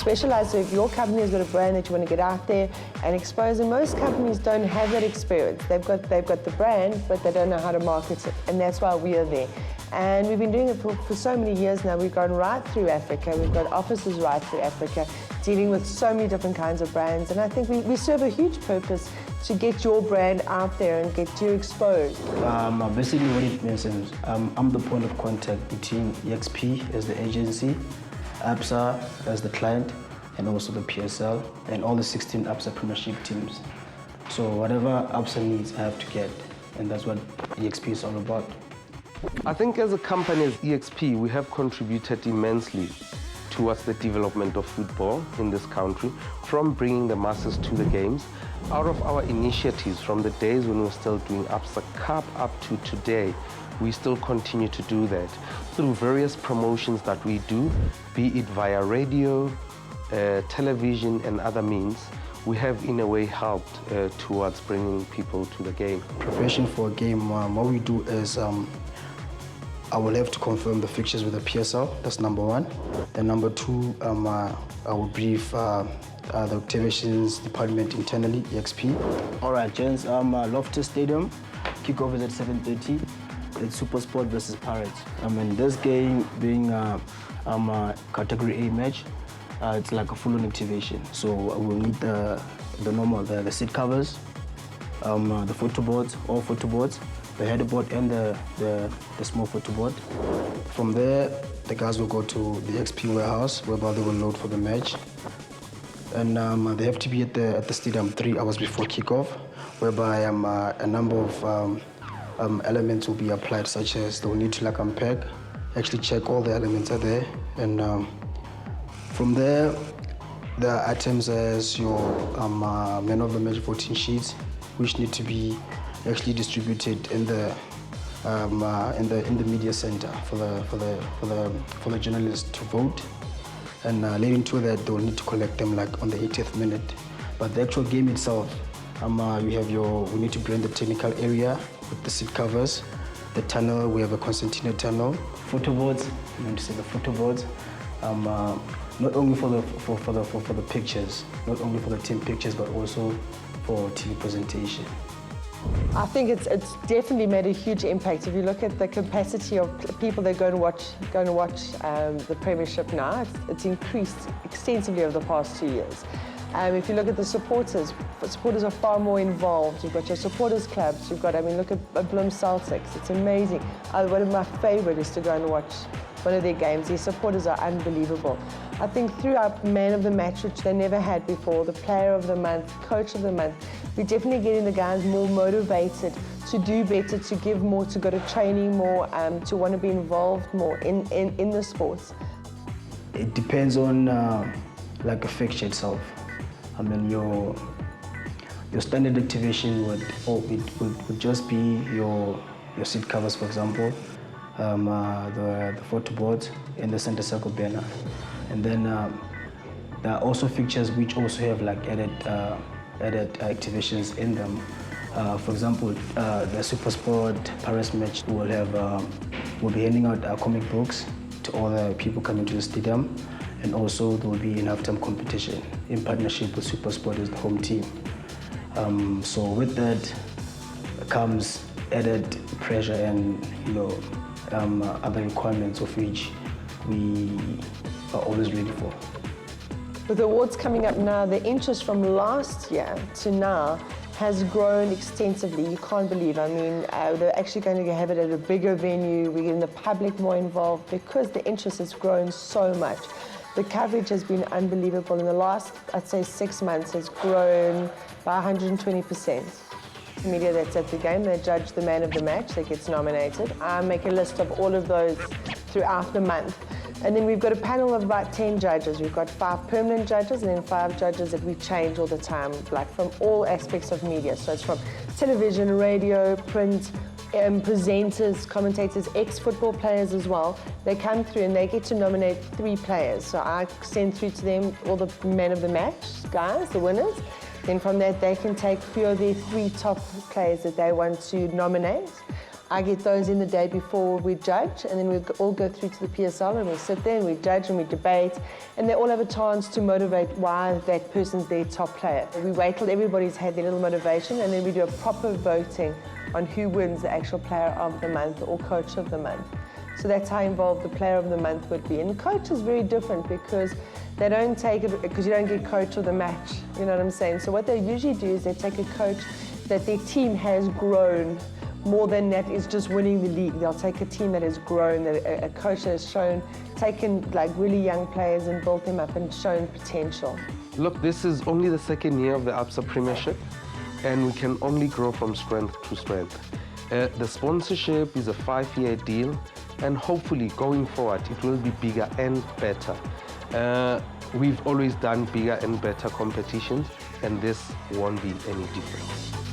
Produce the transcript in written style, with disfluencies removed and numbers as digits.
specialize. So if your company has got a brand that you want to get out there and expose, and most companies don't have that experience. They've got the brand, but they don't know how to market it, and that's why we are there. And we've been doing it for so many years now. We've gone right through Africa. We've got offices right through Africa, dealing with so many different kinds of brands. And I think we serve a huge purpose to get your brand out there and get you exposed. Basically what it means is I'm the point of contact between EXP as the agency, Absa as the client, and also the PSL, and all the 16 Absa premiership teams. So whatever Absa needs, I have to get, and that's what EXP is all about. I think as a company, as EXP, we have contributed immensely towards the development of football in this country, from bringing the masses to the games. Out of our initiatives from the days when we were still doing Absa Cup up to today, we still continue to do that through various promotions that we do, be it via radio, television and other means. We have in a way helped towards bringing people to the game. Preparation for a game, what we do is I will have to confirm the fixtures with the PSL, that's number one. Then number two, I will brief the activations department internally, EXP. All right, gents, Loftus Stadium, kickoff is at 7:30. It's Super Sport versus Pirates. This game being a category A match, it's like a full-on activation. So we'll need the normal, the seat covers, the photo boards, all photo boards, the header board and the small photo board. From there, the guys will go to the XP warehouse, whereby they will load for the match. And they have to be at the stadium 3 hours before kickoff, whereby a number of elements will be applied, such as they will need to unpack, actually check all the elements are there. And from there, the items as your man of the match voting sheets, which need to be actually distributed in the media center for the journalists to vote. And leading to that, they will need to collect them on the 80th minute. But the actual game itself, we need to blend the technical area with the seat covers, the tunnel. We have a concertina tunnel, photo boards. I'm going to say the photo boards. Not only for the pictures, not only for the team pictures, but also for TV presentation. I think it's definitely made a huge impact. If you look at the capacity of people that go to watch the Premiership now, it's increased extensively over the past 2 years. If you look at the supporters are far more involved. You've got your supporters clubs. You've got, look at Bloem Celtics. It's amazing. One of my favorite is to go and watch one of their games. Their supporters are unbelievable. I think throughout Man of the Match, which they never had before, the Player of the Month, Coach of the Month, we're definitely getting the guys more motivated to do better, to give more, to go to training more, to want to be involved more in the sports. It depends on a fixture itself. Your standard activation would just be your seat covers, for example, the photo boards and the center circle banner. And then there are also fixtures which also have added activations in them. For example, the Super Sport Paris match will be handing out comic books to all the people coming to the stadium, and also there will be an halftime competition in partnership with Super Sport as the home team. So with that comes added pressure and other requirements of which we are always ready for. With the awards coming up now, the interest from last year to now has grown extensively. You can't believe. They're actually going to have it at a bigger venue. We're getting the public more involved because the interest has grown so much. The coverage has been unbelievable. In the last, I'd say, 6 months, has grown by 120%. The media that's at the game, they judge the man of the match that gets nominated. I make a list of all of those throughout the month. And then we've got a panel of about 10 judges. We've got 5 permanent judges and then 5 judges that we change all the time, from all aspects of media. So it's from television, radio, print, presenters, commentators, ex-football players as well. They come through and they get to nominate 3 players. So I send through to them all the men of the match guys, the winners. Then from that, they can take 3 of their 3 top players that they want to nominate. I get those in the day before we judge, and then we all go through to the PSL and we sit there and we judge and we debate, and they all have a chance to motivate why that person's their top player. We wait till everybody's had their little motivation, and then we do a proper voting on who wins the actual player of the month or coach of the month. So that's how involved the player of the month would be. And coach is very different because they don't take it, because you don't get coach of the match, you know what I'm saying? So what they usually do is they take a coach that their team has grown more than that is just winning the league. They'll take a team that has grown, a coach that has taken like really young players and built them up and shown potential. Look, this is only the second year of the Absa Premiership, and we can only grow from strength to strength. The sponsorship is a 5-year deal, and hopefully going forward it will be bigger and better. We've always done bigger and better competitions, and this won't be any different.